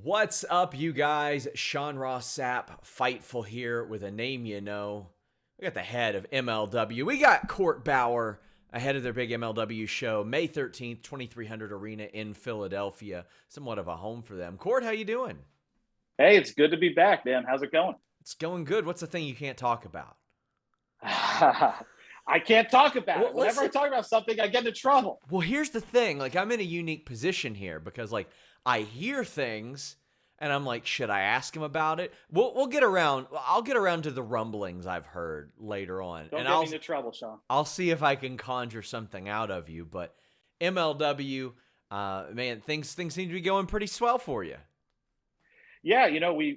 What's up, you guys? Ross Sapp, Fightful here with a name you know. We got the head of MLW. We got Court Bauer ahead of their big MLW show, May 13th, 2300 Arena in Philadelphia. Somewhat of a home for them. Court, how you doing? Hey, it's good to be back, man. How's it going? It's going good. What's the thing you can't talk about? I can't talk about Well, it. Whenever I talk about something, I get into trouble. Well, here's the thing. I'm in a unique position here because, I hear things and I'm like, should I ask him about it? We'll get around. I'll get around to the rumblings I've heard later on. Don't And get me into trouble, Sean. I'll see if I can conjure something out of you. But MLW, man, things seem to be going pretty swell for you. Yeah,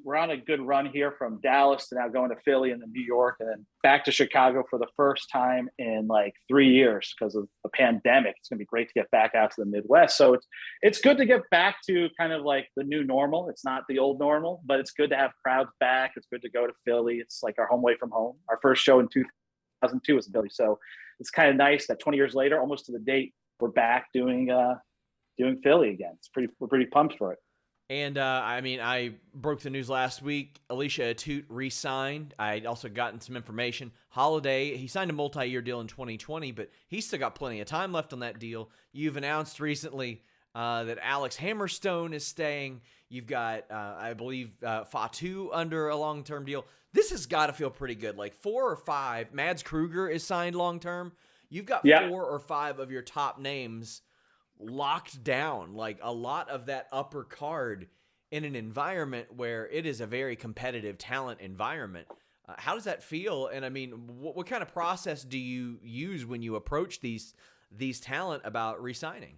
we're on a good run here from Dallas to now going to Philly and then New York and then back to Chicago for the first time in like 3 years because of the pandemic. It's going to be great to get back out to the Midwest. So it's good to get back to kind of like the new normal. It's not the old normal, but it's good to have crowds back. It's good to go to Philly. It's like our home away from home. Our first show in 2002 was in Philly. So it's kind of nice that 20 years later, almost to the date, we're back doing Philly again. We're pretty pumped for it. And, I broke the news last week. Alicia Atout re-signed. I'd also gotten some information. Holliday, he signed a multi-year deal in 2020, but he's still got plenty of time left on that deal. You've announced recently that Alex Hammerstone is staying. You've got, I believe, Fatu under a long-term deal. This has got to feel pretty good. Like 4 or 5. Mads Kruger is signed long-term. You've got 4 or 5 of your top names locked down, like a lot of that upper card in an environment where it is a very competitive talent environment. How does that feel? And what kind of process do you use when you approach these talent about re-signing?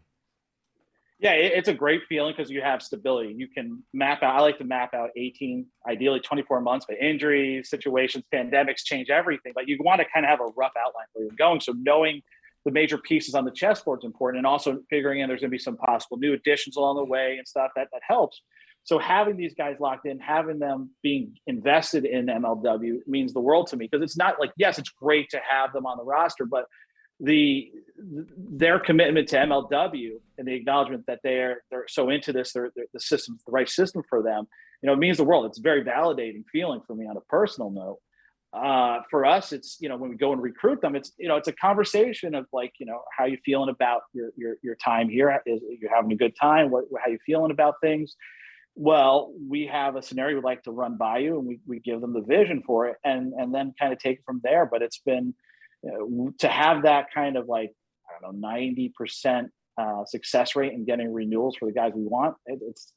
Yeah, it's a great feeling because you have stability. You can map out. I like to map out 18, ideally 24 months, but injuries, situations, pandemics change everything. But you want to kind of have a rough outline where you're going. So knowing the major pieces on the chessboard is important, and also figuring in there's going to be some possible new additions along the way and stuff that helps. So having these guys locked in, having them being invested in MLW means the world to me, because it's not like, yes, it's great to have them on the roster, but their commitment to MLW and the acknowledgement that they're so into this, the system's the right system for them, it means the world. It's a very validating feeling for me on a personal note. For us, it's, when we go and recruit them, it's, it's a conversation of like, how you feeling about your time here? You're having a good time? How you feeling about things? Well, we have a scenario we'd like to run by you, and we give them the vision for it, and then kind of take it from there. But it's been, to have that kind of like, I don't know, 90% success rate in getting renewals for the guys we want.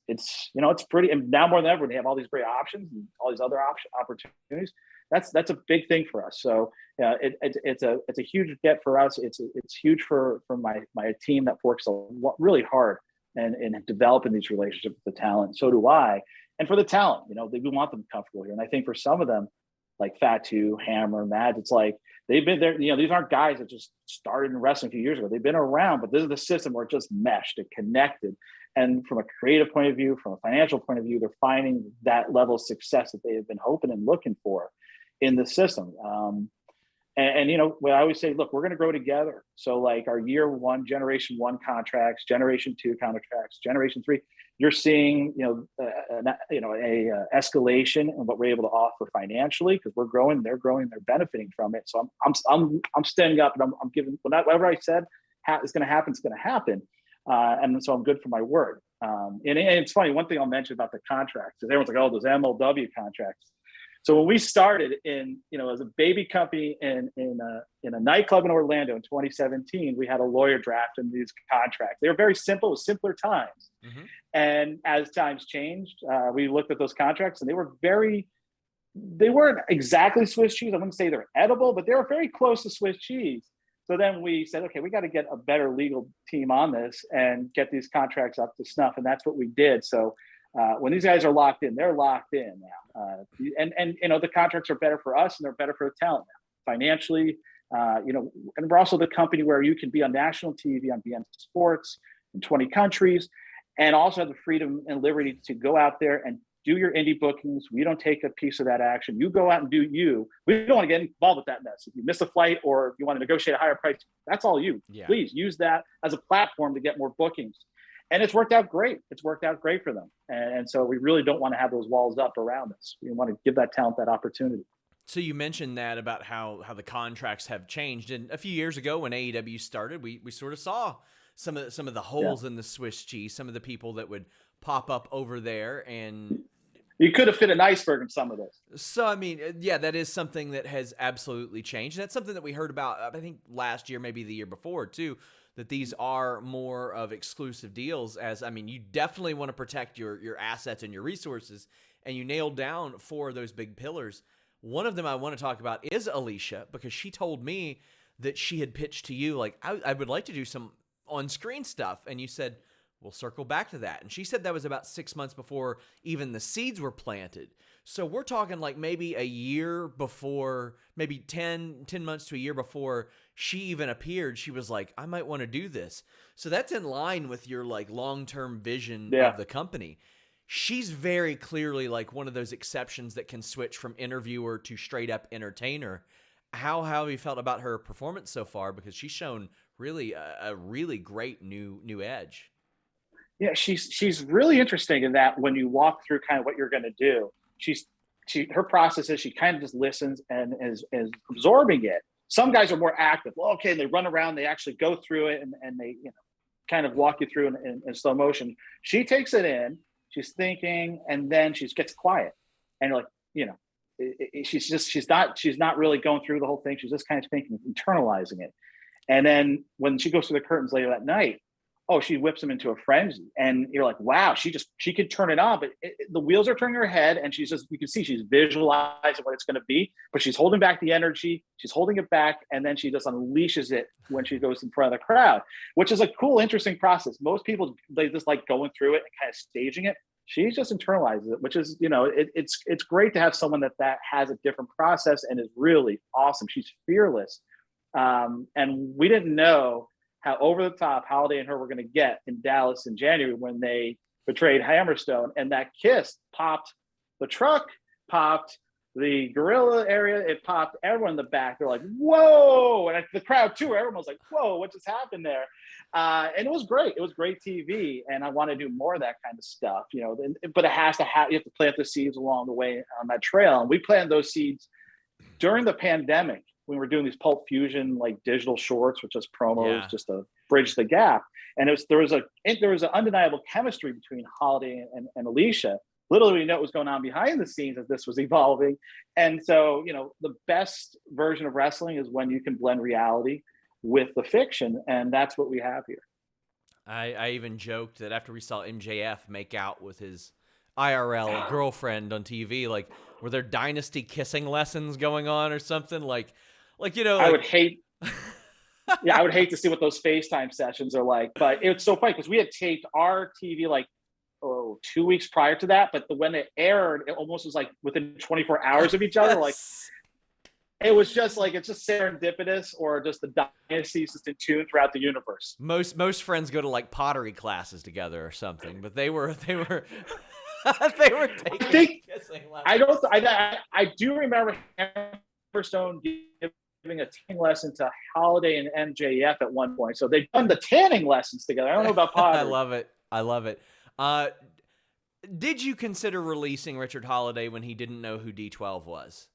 It's pretty, and now more than ever, they have all these great options and all these other opportunities. That's a big thing for us. So it's a huge get for us. It's huge for my team that works really hard and developing these relationships with the talent. So do I. And for the talent, we want them comfortable here. And I think for some of them, like Fatu, Hammer, Mads, it's like they've been there. These aren't guys that just started in wrestling a few years ago. They've been around, but this is the system where it just meshed and connected. And from a creative point of view, from a financial point of view, they're finding that level of success that they have been hoping and looking for in the system. What I always say, look, we're going to grow together. So like our year 1, generation 1 contracts, generation 2 contracts, generation 3, you're seeing, a escalation in what we're able to offer financially, because we're growing, they're growing, they're benefiting from it. So I'm standing up, and I'm giving, whatever I said is going to happen, it's going to happen. And so I'm good for my word. And it's funny, one thing I'll mention about the contracts is everyone's like, oh, those MLW contracts. So when we started as a baby company in a nightclub in Orlando in 2017, we had a lawyer drafting these contracts. They were very simple, it was simpler times. Mm-hmm. And as times changed, we looked at those contracts, and they weren't exactly Swiss cheese. I wouldn't say they're edible, but they were very close to Swiss cheese. So then we said, okay, we got to get a better legal team on this and get these contracts up to snuff. And that's what we did. So when these guys are locked in, they're locked in now. And the contracts are better for us, and they're better for the talent now, financially. And we're also the company where you can be on national TV on BN Sports in 20 countries, and also have the freedom and liberty to go out there and do your indie bookings. We don't take a piece of that action. You go out and do you. We don't want to get involved with that mess. If you miss a flight or if you want to negotiate a higher price, that's all you. Yeah. Please use that as a platform to get more bookings. And it's worked out great. It's worked out great for them. And so we really don't want to have those walls up around us. We want to give that talent that opportunity. So you mentioned that about how the contracts have changed. And a few years ago when AEW started, we sort of saw some of the holes in the Swiss cheese, some of the people that would pop up over there, and you could have fit an iceberg in some of those. So, I mean, yeah, that is something that has absolutely changed. And that's something that we heard about, I think, last year, maybe the year before, too, that these are more of exclusive deals. As, I mean, you definitely want to protect your assets and your resources, and you nailed down 4 of those big pillars. One of them I want to talk about is Alicia, because she told me that she had pitched to you, like, I would like to do some on-screen stuff. And you said, we'll circle back to that. And she said that was about 6 months before even the seeds were planted. So we're talking like maybe a year before, maybe 10 months to a year before she even appeared, she was like, I might want to do this. So that's in line with your like long-term vision of the company. She's very clearly like one of those exceptions that can switch from interviewer to straight up entertainer. How have you felt about her performance so far? Because she's shown really a really great new edge. Yeah, she's really interesting in that when you walk through kind of what you're going to do, her process is she kind of just listens and is absorbing it. Some guys are more active. Well, okay, they run around, they actually go through it, and they kind of walk you through in slow motion. She takes it in, she's thinking, and then she gets quiet, and you're like, she's not really going through the whole thing. She's just kind of thinking, internalizing it, and then when she goes through the curtains later that night, she whips him into a frenzy, and you're like, wow, she could turn it on, but the wheels are turning her head, and you can see she's visualizing what it's going to be, but she's holding back the energy, she's holding it back, and then she just unleashes it when she goes in front of the crowd, which is a cool, interesting process. Most people, they just like going through it and kind of staging it. She just internalizes it, which is, it's great to have someone that has a different process and is really awesome. She's fearless, and we didn't know how over the top Holliday and her were going to get in Dallas in January when they betrayed Hammerstone, and that kiss popped the truck, popped the gorilla area, it popped everyone in the back. They're like, whoa, and the crowd too. Everyone was like, whoa, what just happened there? And it was great. It was great TV, and I want to do more of that kind of stuff, but it has to you have to plant the seeds along the way on that trail, and we planted those seeds during the pandemic. We were doing these Pulp Fusion like digital shorts, which is promos just to bridge the gap. And there was an undeniable chemistry between Holliday and Alicia. Literally, we know what was going on behind the scenes as this was evolving. And so, the best version of wrestling is when you can blend reality with the fiction, and that's what we have here. I even joked that after we saw MJF make out with his IRL girlfriend on TV, like, were there dynasty kissing lessons going on or something? I would hate. I would hate to see what those FaceTime sessions are like. But it's so funny because we had taped our TV 2 weeks prior to that, but when it aired, it almost was like within 24 hours of each other. Like, it was just like, it's just serendipitous, or just the dynasties just in tune throughout the universe. Most friends go to like pottery classes together or something, but they were they were taking kissing lessons. I do remember Hammerstone giving a tanning lesson to Holliday and MJF at one point. So they've done the tanning lessons together. I don't know about pottery. I love it. Did you consider releasing Richard Holliday when he didn't know who D12 was?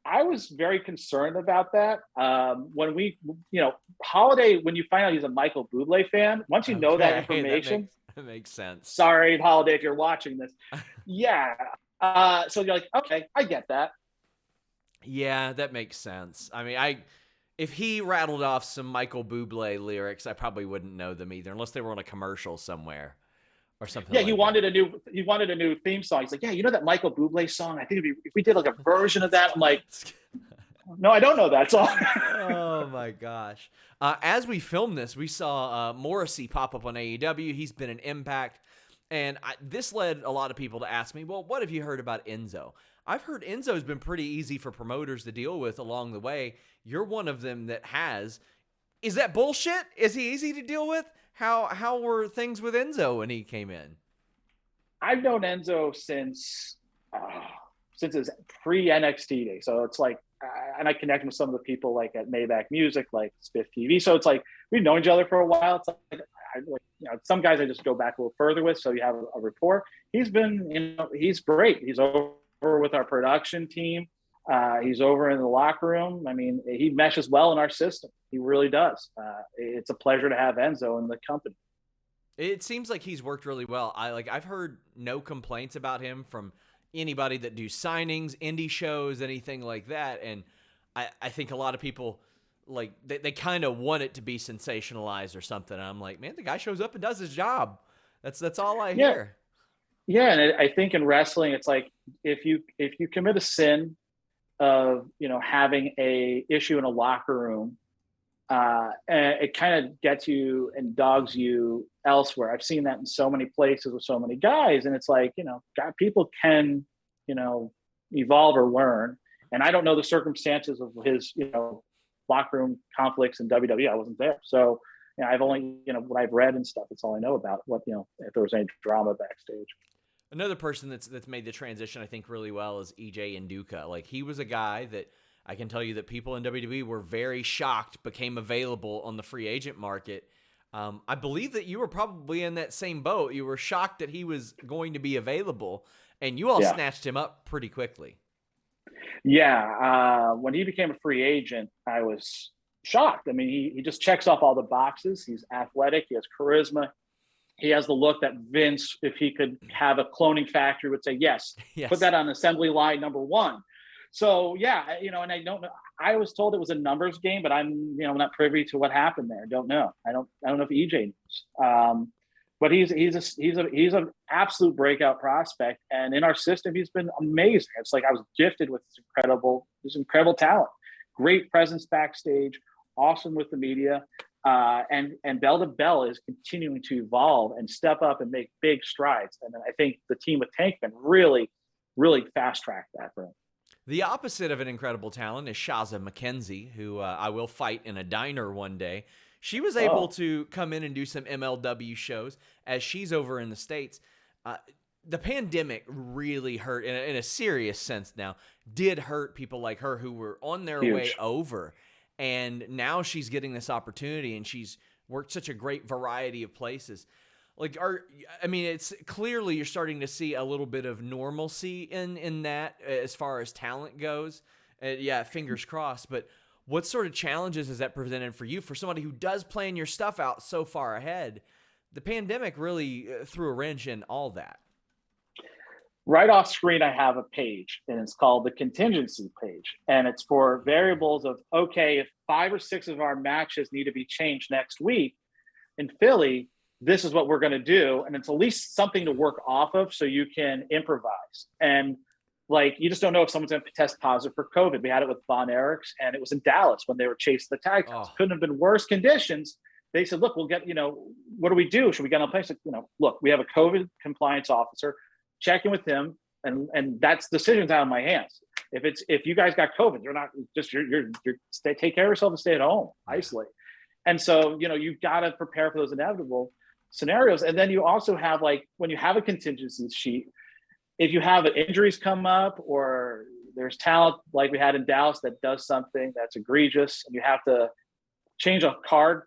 I was very concerned about that. When Holliday, when you find out he's a Michael Bublé fan, once you know that information, that makes sense. Sorry, Holliday, if you're watching this. Yeah. So you're like, okay, I get that. Yeah, that makes sense. I mean, if he rattled off some Michael Bublé lyrics, I probably wouldn't know them either, unless they were on a commercial somewhere or something. Yeah, he wanted a new theme song. He's like, yeah, you know that Michael Bublé song? I think if we did like a version of that. I'm like, no, I don't know that song. Oh my gosh. As we filmed this, we saw Morrissey pop up on AEW. He's been an Impact. And this led a lot of people to ask me, well, what have you heard about Enzo? I've heard Enzo's been pretty easy for promoters to deal with along the way. You're one of them that has. Is that bullshit? Is he easy to deal with? How were things with Enzo when he came in? I've known Enzo since his pre-NXT days. So it's like, and I connect with some of the people like at Maybach Music, like Spiff TV. So it's like, we've known each other for a while. It's like, some guys I just go back a little further with, so you have a rapport. He's been, he's great. He's over with our production team. He's over in the locker room. I mean, he meshes well in our system. He really does. It's a pleasure to have Enzo in the company. It seems like he's worked really well. I've heard no complaints about him from anybody that do signings, indie shows, anything like that. And I think a lot of people, like, they kind of want it to be sensationalized or something. And I'm like, man, the guy shows up and does his job. That's all I hear. Yeah, and I think in wrestling, it's like if you commit a sin of having a issue in a locker room, and it kind of gets you and dogs you elsewhere. I've seen that in so many places with so many guys, and it's like, people can, evolve or learn. And I don't know the circumstances of his, locker room conflicts in WWE. I wasn't there, so I've only, what I've read and stuff. That's all I know about what, if there was any drama backstage. Another person that's made the transition, I think, really well is EJ Nduka. Like, he was a guy that I can tell you that people in WWE were very shocked became available on the free agent market. I believe that you were probably in that same boat. You were shocked that he was going to be available, and you all snatched him up pretty quickly. Yeah. When he became a free agent, I was shocked. I mean, he just checks off all the boxes. He's athletic. He has charisma. He has the look that Vince, if he could have a cloning factory, would say, yes. Put that on assembly line number 1. So, yeah, and I don't know. I was told it was a numbers game, but I'm, not privy to what happened there. I don't know. I don't know if EJ knows. But he's an absolute breakout prospect, and in our system, he's been amazing. It's like I was gifted with this incredible talent, great presence backstage, awesome with the media, and bell to bell is continuing to evolve and step up and make big strides. And I think the team with Tankman really, really fast tracked that for him. The opposite of an incredible talent is Shaza McKenzie, who I will fight in a diner one day. She was able to come in and do some MLW shows as she's over in the States. The pandemic really hurt, in a serious sense now, did hurt people like her who were on their way over. And now she's getting this opportunity, and she's worked such a great variety of places. It's clearly you're starting to see a little bit of normalcy in that as far as talent goes. Fingers crossed. But what sort of challenges has that presented for you, for somebody who does plan your stuff out so far ahead? The pandemic really threw a wrench in all that. Right off screen, I have a page, and it's called the contingency page. And it's for variables of, okay, if 5 or 6 of our matches need to be changed next week in Philly, this is what we're going to do. And it's at least something to work off of so you can improvise. And you just don't know if someone's going to test positive for COVID. We had it with Von Erichs, and it was in Dallas when they were chasing the tag titles. Couldn't have been worse conditions. They said, look, we'll get, what do we do? Should we get on place? Look, we have a COVID compliance officer. Check in with him, and that's decisions out of my hands. If you guys got COVID, you're not just you're take care of yourself and stay at home, isolate. And so you've got to prepare for those inevitable scenarios. And then you also have, when you have a contingency sheet, if you have injuries come up or there's talent like we had in Dallas that does something that's egregious, and you have to change a card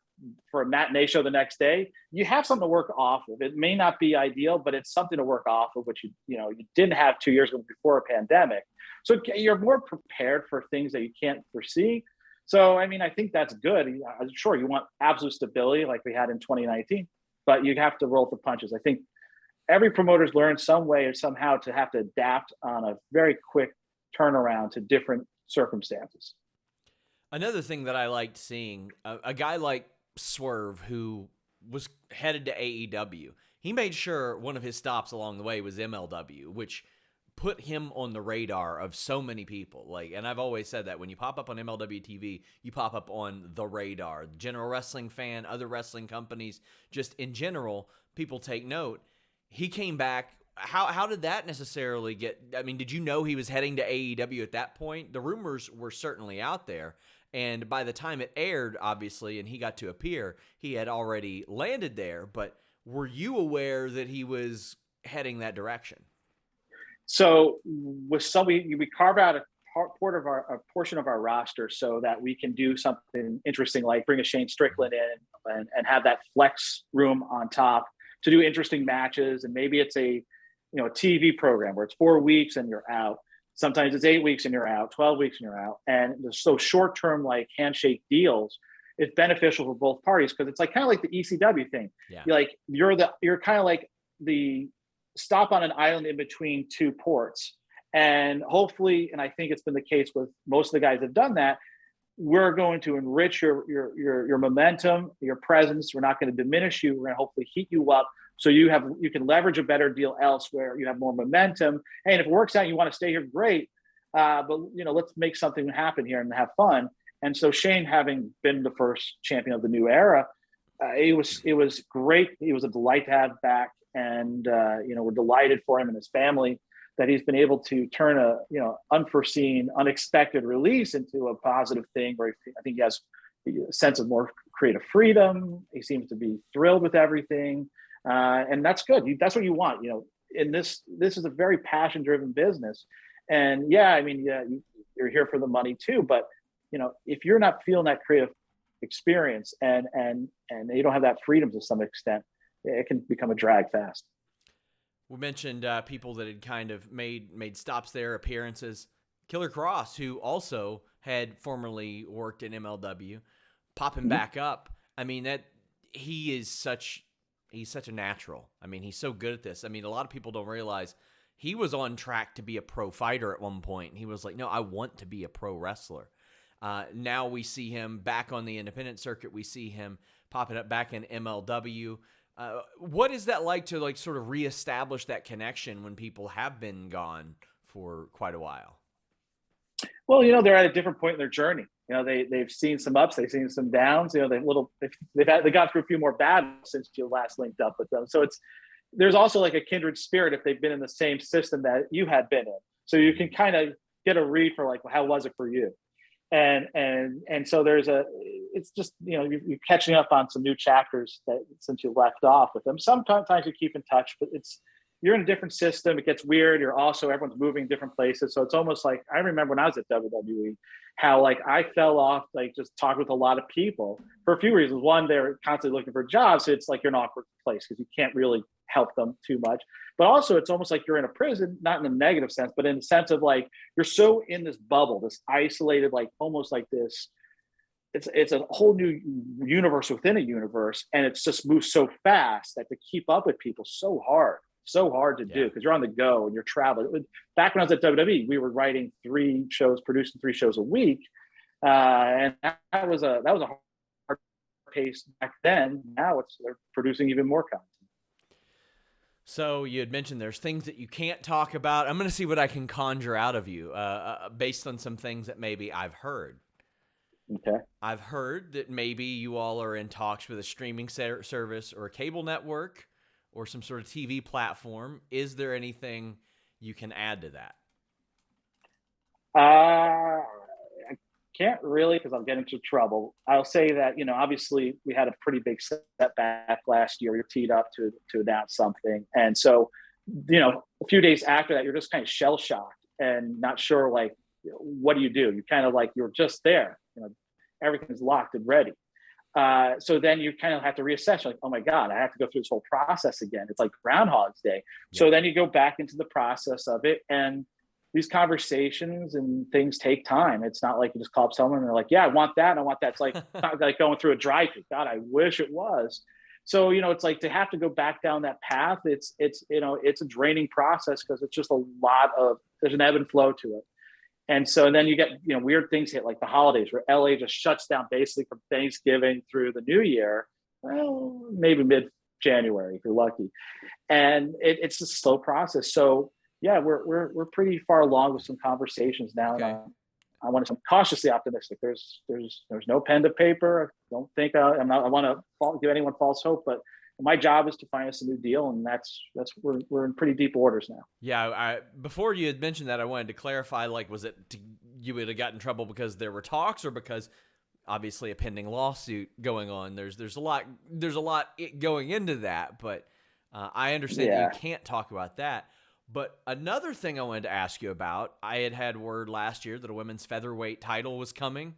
for a matinee show the next day, you have something to work off of. It may not be ideal, but it's something to work off of, which you didn't have 2 years ago before a pandemic. So you're more prepared for things that you can't foresee. So, I think that's good. Sure, you want absolute stability like we had in 2019, but you have to roll with the punches. I think every promoter's learned some way or somehow to have to adapt on a very quick turnaround to different circumstances. Another thing that I liked seeing, a guy like Swerve, who was headed to AEW, he made sure one of his stops along the way was MLW, which put him on the radar of so many people. And I've always said that when you pop up on MLW TV, you pop up on the radar. General wrestling fan, other wrestling companies, just in general, people take note. He came back. How did that necessarily get? Did you know he was heading to AEW at that point? The rumors were certainly out there. And by the time it aired, obviously, and he got to appear, he had already landed there. But were you aware that he was heading that direction? So with we carve out a a portion of our roster so that we can do something interesting, like bring a Shane Strickland in and have that flex room on top to do interesting matches. And maybe it's a TV program where it's 4 weeks and you're out. Sometimes it's 8 weeks and you're out, 12 weeks and you're out. And so short-term, like handshake deals, it's beneficial for both parties because it's like kind of like the ECW thing. Yeah. You're kind of like the stop on an island in between two ports. And hopefully, and I think it's been the case with most of the guys that have done that, we're going to enrich your momentum, your presence. We're not going to diminish you. We're going to hopefully heat you up so you can leverage a better deal elsewhere. You have more momentum. And if it works out, you want to stay here, great. But let's make something happen here and have fun. And so Shane, having been the first champion of the new era, it was great. It was a delight to have back, and we're delighted for him and his family that he's been able to turn a unforeseen, unexpected release into a positive thing. Where I think he has a sense of more creative freedom. He seems to be thrilled with everything, and that's good. That's what you want. In this is a very passion-driven business, and you're here for the money too, but. If you're not feeling that creative experience and you don't have that freedom to some extent, it can become a drag fast. We mentioned people that had kind of made stops there, appearances. Killer Kross, who also had formerly worked in MLW, popping back up. I mean, he's such a natural. I mean, he's so good at this. I mean, a lot of people don't realize he was on track to be a pro fighter at one point. And he was like, no, I want to be a pro wrestler. Now we see him back on the independent circuit. We see him popping up back in MLW. What is that like to sort of reestablish that connection when people have been gone for quite a while? Well, they're at a different point in their journey. They've seen some ups, they've seen some downs. They got through a few more battles since you last linked up with them. So there's also like a kindred spirit if they've been in the same system that you had been in. So you can kind of get a read for how was it for you? And so it's just, you're catching up on some new chapters that since you left off with them. Sometimes you keep in touch, but you're in a different system. It gets weird. Everyone's moving different places. So it's almost like, I remember when I was at WWE, how I fell off, just talking with a lot of people for a few reasons. One, they're constantly looking for jobs. So it's like you're in an awkward place because you can't really help them too much. But also it's almost like you're in a prison, not in a negative sense, but in the sense of you're so in this bubble, this isolated, almost like this, it's a whole new universe within a universe. And it's just moves so fast that to keep up with people so hard to do because you're on the go and you're traveling. Back when I was at WWE, we were writing 3 shows, producing 3 shows a week. And that was a hard pace back then. Now they're producing even more content. So you had mentioned there's things that you can't talk about. I'm going to see what I can conjure out of you based on some things that maybe I've heard. Okay. I've heard that maybe you all are in talks with a streaming service or a cable network or some sort of TV platform. Is there anything you can add to that? I can't really because I'll get into trouble. I'll say that, obviously we had a pretty big setback last year. We were teed up to announce something. And so, a few days after that, you're just kind of shell shocked and not sure, what do? You kind of you're just there, everything's locked and ready. So then you kind of have to reassess, oh my God, I have to go through this whole process again. It's like Groundhog's Day. Yeah. So then you go back into the process of it, and these conversations and things take time. It's not like you just call up someone and they're like, yeah, I want that. And I want that. It's not like going through a drive-through. God, I wish it was. So, it's to have to go back down that path. It's a draining process because it's just there's an ebb and flow to it. And so then you get, weird things hit like the holidays where LA just shuts down basically from Thanksgiving through the New Year, well, maybe mid-January if you're lucky. And it's a slow process. So yeah, we're pretty far along with some conversations now. Okay. And I want to be cautiously optimistic. There's no pen to paper. I don't think I want to give anyone false hope, but my job is to find us a new deal, and we're in pretty deep orders now. Yeah, before you had mentioned that, I wanted to clarify. Was it you would have gotten in trouble because there were talks, or because obviously a pending lawsuit going on? There's a lot going into that, but I understand that you can't talk about that. But another thing I wanted to ask you about, I had word last year that a women's featherweight title was coming.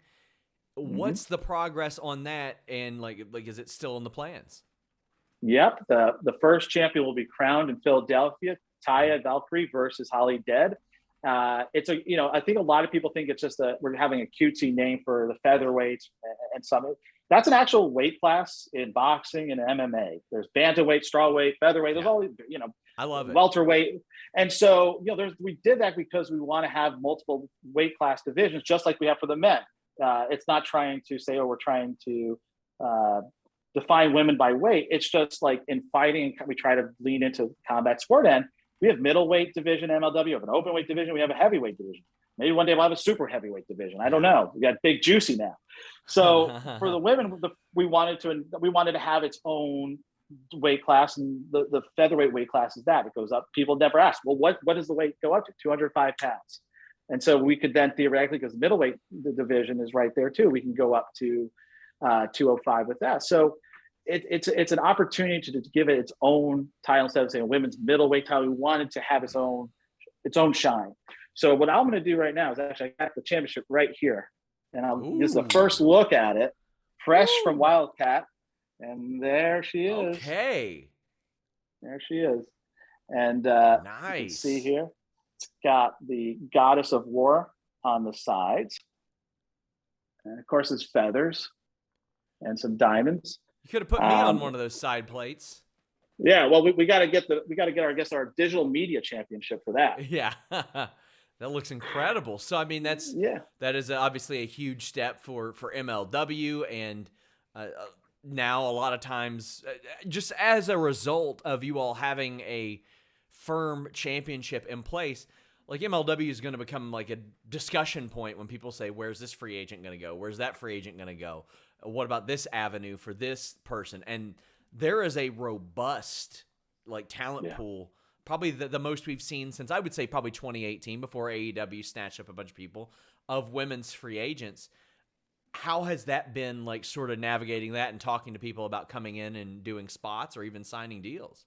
What's the progress on that? And like, is it still in the plans? Yep. The first champion will be crowned in Philadelphia, Taya Valkyrie versus Holliday D12. It's I think a lot of people think it's just we're having a cutesy name for the featherweights and some. That's an actual weight class in boxing and MMA. There's bantamweight, strawweight, featherweight. There's all I love it. Welterweight. And so, we did that because we want to have multiple weight class divisions, just like we have for the men. It's not trying to say, we're trying to define women by weight. It's just like in fighting, we try to lean into combat sport end. We have middleweight division, MLW, we have an open weight division, we have a heavyweight division. Maybe one day we'll have a super heavyweight division. I don't know. We got big juicy now. So for the women, we wanted to have its own weight class, and the featherweight weight class is that. It goes up. People never ask, well, what does the weight go up to? 205 pounds. And so we could then theoretically, because middleweight the division is right there too, we can go up to 205 with that. So it's an opportunity to give it its own title instead of saying women's middleweight title. We wanted to have its own shine. So what I'm going to do right now is actually I got the championship right here, and this is the first look at it, fresh from Wildcat, and there she is. Okay, there she is, and nice. You can see here, it's got the Goddess of War on the sides, and of course it's feathers and some diamonds. You could have put me on one of those side plates. Yeah, well, we got to get our digital media championship for that. Yeah, that looks incredible. So I mean, that is obviously a huge step for MLW, and now a lot of times, just as a result of you all having a firm championship in place, like MLW is going to become like a discussion point when people say, "Where's this free agent going to go? Where's that free agent going to go? What about this avenue for this person?" And there is a robust like talent pool, probably the most we've seen since I would say probably 2018, before AEW snatched up a bunch of people, of women's free agents. How has that been, like, sort of navigating that and talking to people about coming in and doing spots or even signing deals?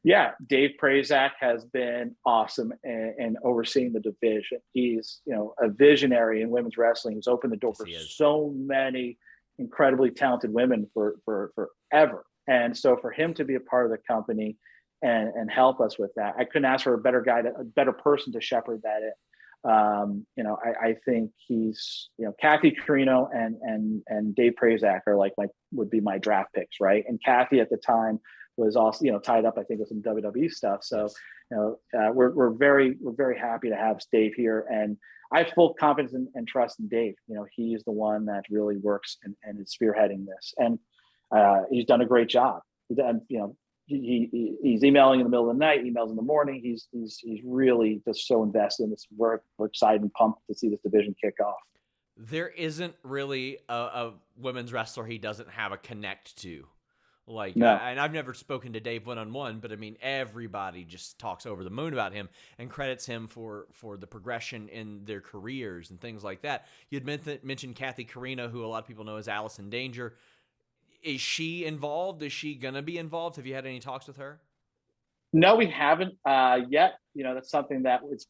Yeah, Dave Prazak has been awesome in overseeing the division. He's, a visionary in women's wrestling. He's opened the door for so many incredibly talented women for forever. And so for him to be a part of the company and help us with that, I couldn't ask for a better person to shepherd that in. I think he's, Kathy Carino and Dave Prazak are would be my draft picks, right? And Kathy at the time was also, tied up, I think, with some WWE stuff. So, we're very happy to have Dave here, and I have full confidence and trust in Dave. He's the one that really works and is spearheading this, and he's done a great job. He's emailing in the middle of the night, emails in the morning. He's really just so invested in this. We're excited and pumped to see this division kick off. There isn't really a women's wrestler he doesn't have a connect to. No. And I've never spoken to Dave one-on-one, but I mean, everybody just talks over the moon about him and credits him for the progression in their careers and things like that. You'd mentioned Kathy Carino, who a lot of people know as Alice in Danger. Is she involved? Is she going to be involved? Have you had any talks with her? No, we haven't yet. That's something that was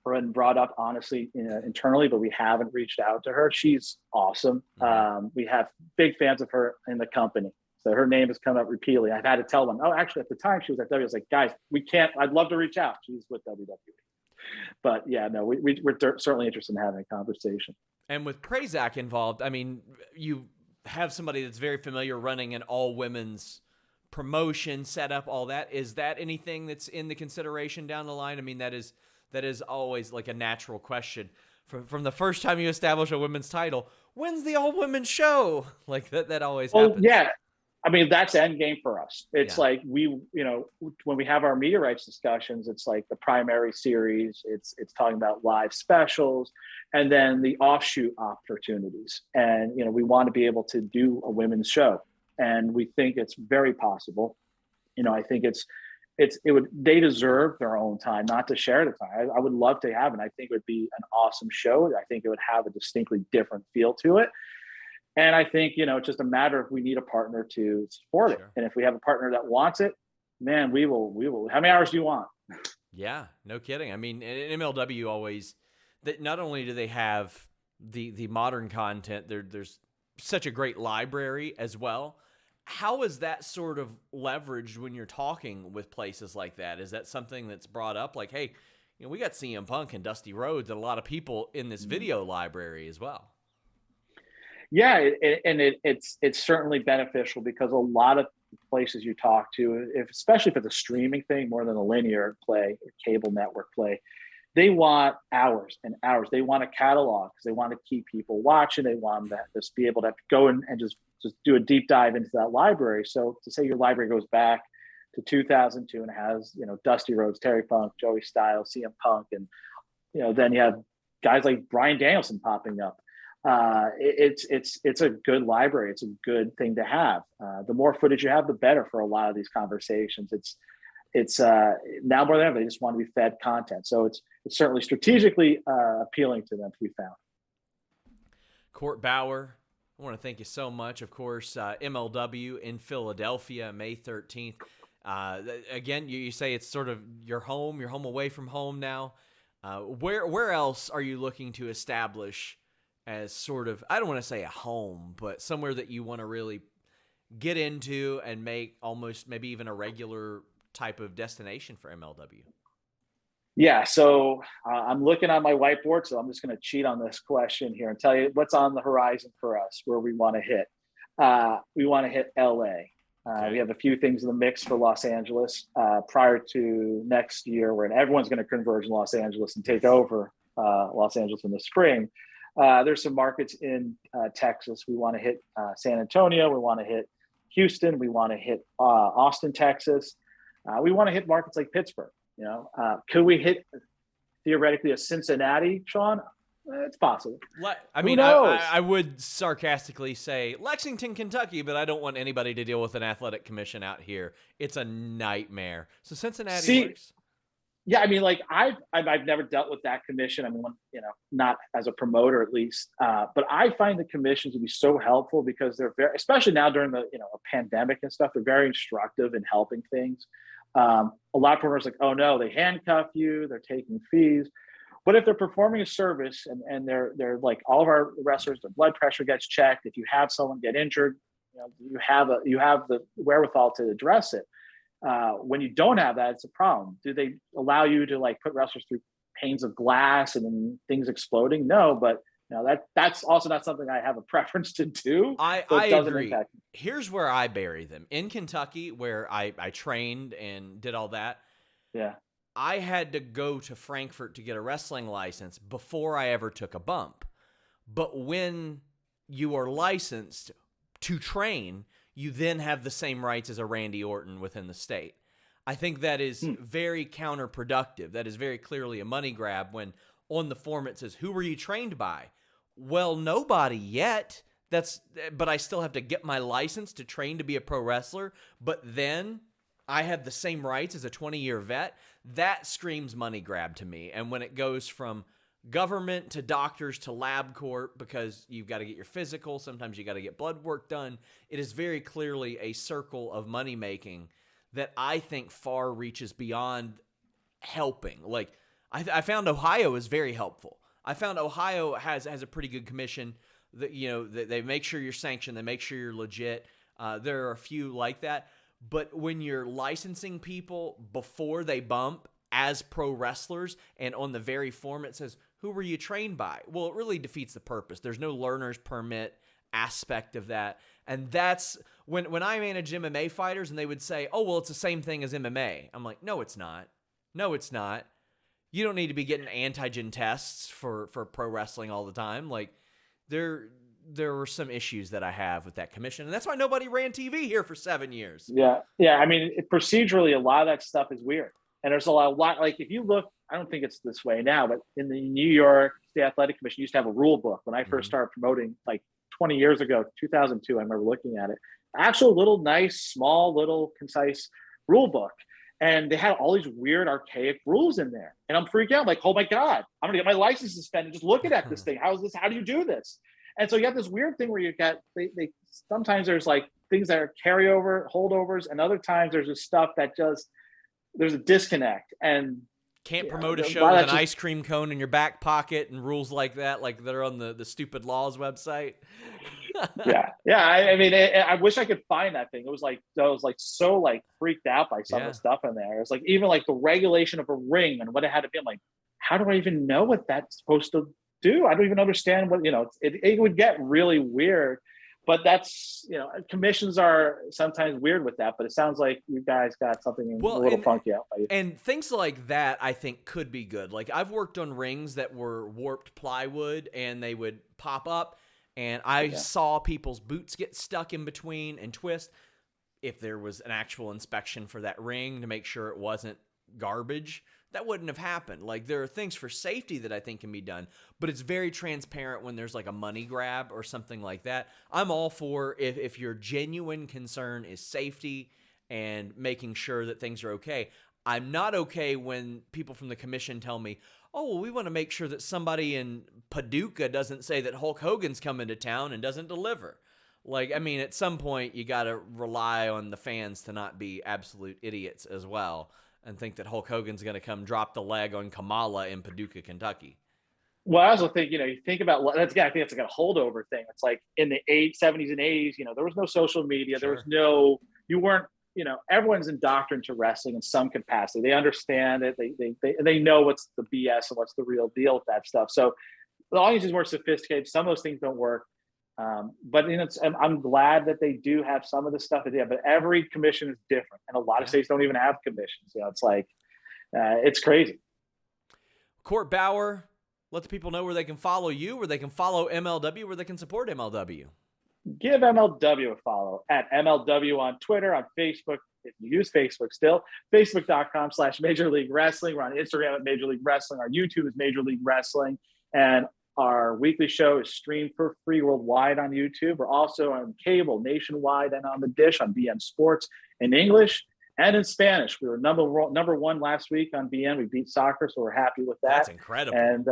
brought up, honestly, internally, but we haven't reached out to her. She's awesome. Mm-hmm. We have big fans of her in the company. So her name has come up repeatedly. I've had to tell them, actually, at the time she was at WWE, I was like, guys, we can't, I'd love to reach out. She's with WWE. But yeah, no, we're certainly interested in having a conversation. And with Prazak involved, I mean, you have somebody that's very familiar running an all-women's promotion, setup, all that. Is that anything that's in the consideration down the line? I mean, that is always like a natural question. From the first time you establish a women's title, when's the all-women's show? Like that always happens. Yeah. I mean, that's the end game for us. It's like when we have our media rights discussions, it's like the primary series, it's talking about live specials, and then the offshoot opportunities. And, we want to be able to do a women's show, and we think it's very possible. I think they deserve their own time, not to share the time. I would love to have it. I think it would be an awesome show. I think it would have a distinctly different feel to it. And I think, it's just a matter of we need a partner to support it. And if we have a partner that wants it, man, we will. How many hours do you want? Yeah, no kidding. I mean, MLW always, that not only do they have the modern content, there's such a great library as well. How is that sort of leveraged when you're talking with places like that? Is that something that's brought up? Like, hey, we got CM Punk and Dusty Rhodes and a lot of people in this video library as well. Yeah, it's certainly beneficial because a lot of places you talk to, especially if it's a streaming thing more than a linear play or cable network play, they want hours and hours. They want a catalog because they want to keep people watching. They want to just be able to go in and just do a deep dive into that library. So to say your library goes back to 2002 and has, Dusty Rhodes, Terry Funk, Joey Styles, CM Punk, and, then you have guys like Bryan Danielson popping up. It's a good library. It's a good thing to have. The more footage you have, the better for a lot of these conversations. It's now more than ever, they just want to be fed content. So it's certainly strategically appealing to them to be found. Court Bauer, I want to thank you so much. Of course, MLW in Philadelphia, May 13th. Again, you say it's sort of your home away from home now. Where else are you looking to establish as sort of, I don't want to say a home, but somewhere that you want to really get into and make almost maybe even a regular type of destination for MLW? Yeah, so I'm looking on my whiteboard, so I'm just going to cheat on this question here and tell you what's on the horizon for us, where we want to hit. We want to hit LA. We have a few things in the mix for Los Angeles prior to next year, where everyone's going to converge in Los Angeles and take over Los Angeles in the spring. There's some markets in Texas. We want to hit San Antonio. We want to hit Houston. We want to hit Austin, Texas. We want to hit markets like Pittsburgh. Could we hit theoretically a Cincinnati, Sean? It's possible. I mean, I would sarcastically say Lexington, Kentucky, but I don't want anybody to deal with an athletic commission out here. It's a nightmare. So Cincinnati works. Yeah, I mean, like I've never dealt with that commission. I mean, not as a promoter at least, but I find the commissions to be so helpful because they're very, especially now during the a pandemic and stuff. They're very instructive in helping things. A lot of promoters like, oh no, they handcuff you, they're taking fees. But if they're performing a service and they're like all of our wrestlers, their blood pressure gets checked. If you have someone get injured, you have the wherewithal to address it. When you don't have that, it's a problem. Do they allow you to like put wrestlers through panes of glass and then things exploding? No, but that's also not something I have a preference to do. I agree. Here's where I bury them. In Kentucky, where I trained and did all that. Yeah. I had to go to Frankfurt to get a wrestling license before I ever took a bump. But when you are licensed to train, you then have the same rights as a Randy Orton within the state. I think that is very counterproductive. That is very clearly a money grab when on the form it says, who were you trained by? Well, nobody yet. But I still have to get my license to train to be a pro wrestler. But then I have the same rights as a 20-year vet. That screams money grab to me. And when it goes from government to doctors to lab court, because you've got to get your physical, sometimes you got to get blood work done, it is very clearly a circle of money making that I think far reaches beyond helping. Like I found Ohio is very helpful. I found Ohio has a pretty good commission that they make sure you're sanctioned, they make sure you're legit. There are a few like that. But when you're licensing people before they bump as pro wrestlers, and on the very form it says, who were you trained by? Well, it really defeats the purpose. There's no learner's permit aspect of that. And that's when I manage MMA fighters and they would say, oh, well, it's the same thing as MMA. I'm like, no, it's not. No, it's not. You don't need to be getting antigen tests for pro wrestling all the time. Like there were some issues that I have with that commission. And that's why nobody ran TV here for 7 years. Yeah. Yeah. I mean, procedurally, a lot of that stuff is weird. And there's a lot, like if you look, I don't think it's this way now, but in the New York State Athletic Commission used to have a rule book. When I first started promoting like 20 years ago, 2002, I remember looking at it, actual little nice, small, little concise rule book. And they had all these weird, archaic rules in there. And I'm freaking out, like, oh my God, I'm gonna get my license suspended just looking at this thing. How is this? How do you do this? And so you have this weird thing where you got, they sometimes there's like things that are carryover, holdovers, and other times there's just stuff that just, there's a disconnect. And Can't Yeah, promote a a show lot with of an that ice cream cone in your back pocket and rules like that, like that are on the stupid laws website. yeah. I mean, I wish I could find that thing. It was like I was like so like freaked out by some of Yeah. the stuff in there. It's like even like the regulation of a ring and what it had to be. I'm like, how do I even know what that's supposed to do? I don't even understand what it would get really weird. But that's commissions are sometimes weird with that. But it sounds like you guys got something a Well, little funky out by you. and things like that I think could be good. Like I've worked on rings that were warped plywood and they would pop up, and I saw people's boots get stuck in between and twist. If there was an actual inspection for that ring to make sure it wasn't garbage, that wouldn't have happened. Like there are things for safety that I think can be done, but it's very transparent when there's like a money grab or something like that. I'm all for if your genuine concern is safety and making sure that things are okay. I'm not okay when people from the commission tell me, oh, well, we want to make sure that somebody in Paducah doesn't say that Hulk Hogan's coming to town and doesn't deliver. Like, I mean, at some point, you got to rely on the fans to not be absolute idiots as well and think that Hulk Hogan's going to come drop the leg on Kamala in Paducah, Kentucky. Well, I also think, you think about that's, I think it's like a holdover thing. It's like in the 70s and 80s, there was no social media. There was you weren't, everyone's indoctrined to wrestling in some capacity. They understand it. They know what's the BS and what's the real deal with that stuff. So the audience is more sophisticated. Some of those things don't work. But I'm glad that they do have some of the stuff that they have, but every commission is different. And a lot of states don't even have commissions. It's like, it's crazy. Court Bauer, let the people know where they can follow you, where they can follow MLW, where they can support MLW. Give MLW a follow at MLW on Twitter, on Facebook. If you use Facebook still, facebook.com/Major League Wrestling. We're on Instagram at Major League Wrestling. Our YouTube is Major League Wrestling. And our weekly show is streamed for free worldwide on YouTube. We're also on cable nationwide and on the dish on BN Sports in English and in Spanish. We were number one last week on BN. We beat soccer, so we're happy with that. That's incredible. And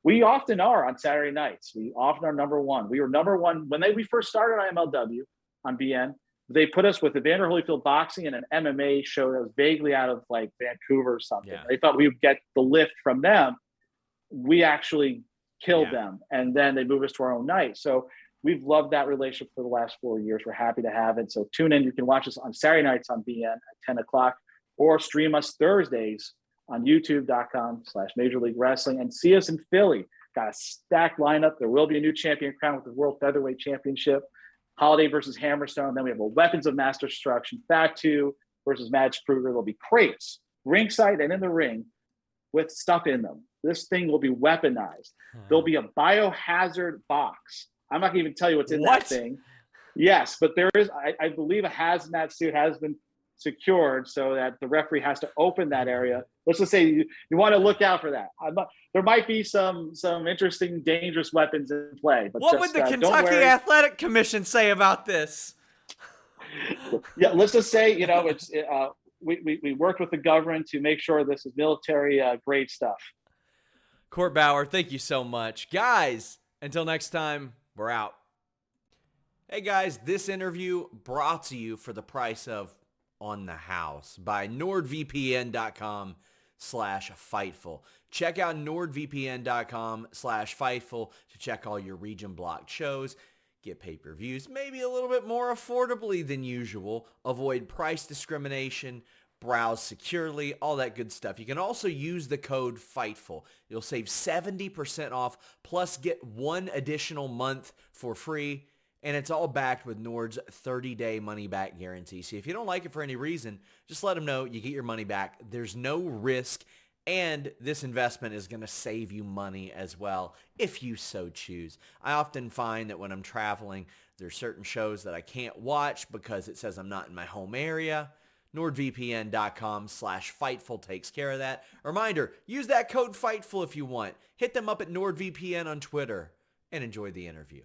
we often are on Saturday nights. We often are number one. We were number one when we first started on MLW on BN. They put us with Evander Holyfield boxing and an MMA show that was vaguely out of like Vancouver or something. Yeah. They thought we would get the lift from them. We actually killed them, and then they moved us to our own night. So we've loved that relationship for the last 4 years. We're happy to have it. So tune in. You can watch us on Saturday nights on BN at 10 o'clock or stream us Thursdays on youtube.com/Major League Wrestling and see us in Philly. Got a stacked lineup. There will be a new champion crowned with the World Featherweight Championship. Holliday versus Hammerstone. Then we have a Weapons of Mass Destruction. Fatu versus Mads Kruger. There'll be crates ringside and in the ring with stuff in them. This thing will be weaponized. There'll be a biohazard box. I'm not going to even tell you what's in that thing. Yes, but there is, I believe a hazmat suit has been secured so that the referee has to open that area. Let's just say you want to look out for that. There might be some interesting, dangerous weapons in play. But what would the Kentucky Athletic Commission say about this? Yeah, let's just say, we worked with the government to make sure this is military grade stuff. Court Bauer, thank you so much. Guys, until next time, we're out. Hey guys, this interview brought to you for the price of On the House by NordVPN.com/Fightful. Check out NordVPN.com/Fightful to check all your region blocked shows. Get pay-per-views maybe a little bit more affordably than usual. Avoid price discrimination. Browse securely, all that good stuff. You can also use the code FIGHTFUL. You'll save 70% off, plus get one additional month for free, and it's all backed with Nord's 30-day money-back guarantee. So if you don't like it for any reason, just let them know you get your money back. There's no risk, and this investment is going to save you money as well, if you so choose. I often find that when I'm traveling, there's certain shows that I can't watch because it says I'm not in my home area. NordVPN.com/Fightful takes care of that. Reminder, use that code FIGHTFUL if you want. Hit them up at NordVPN on Twitter and enjoy the interview.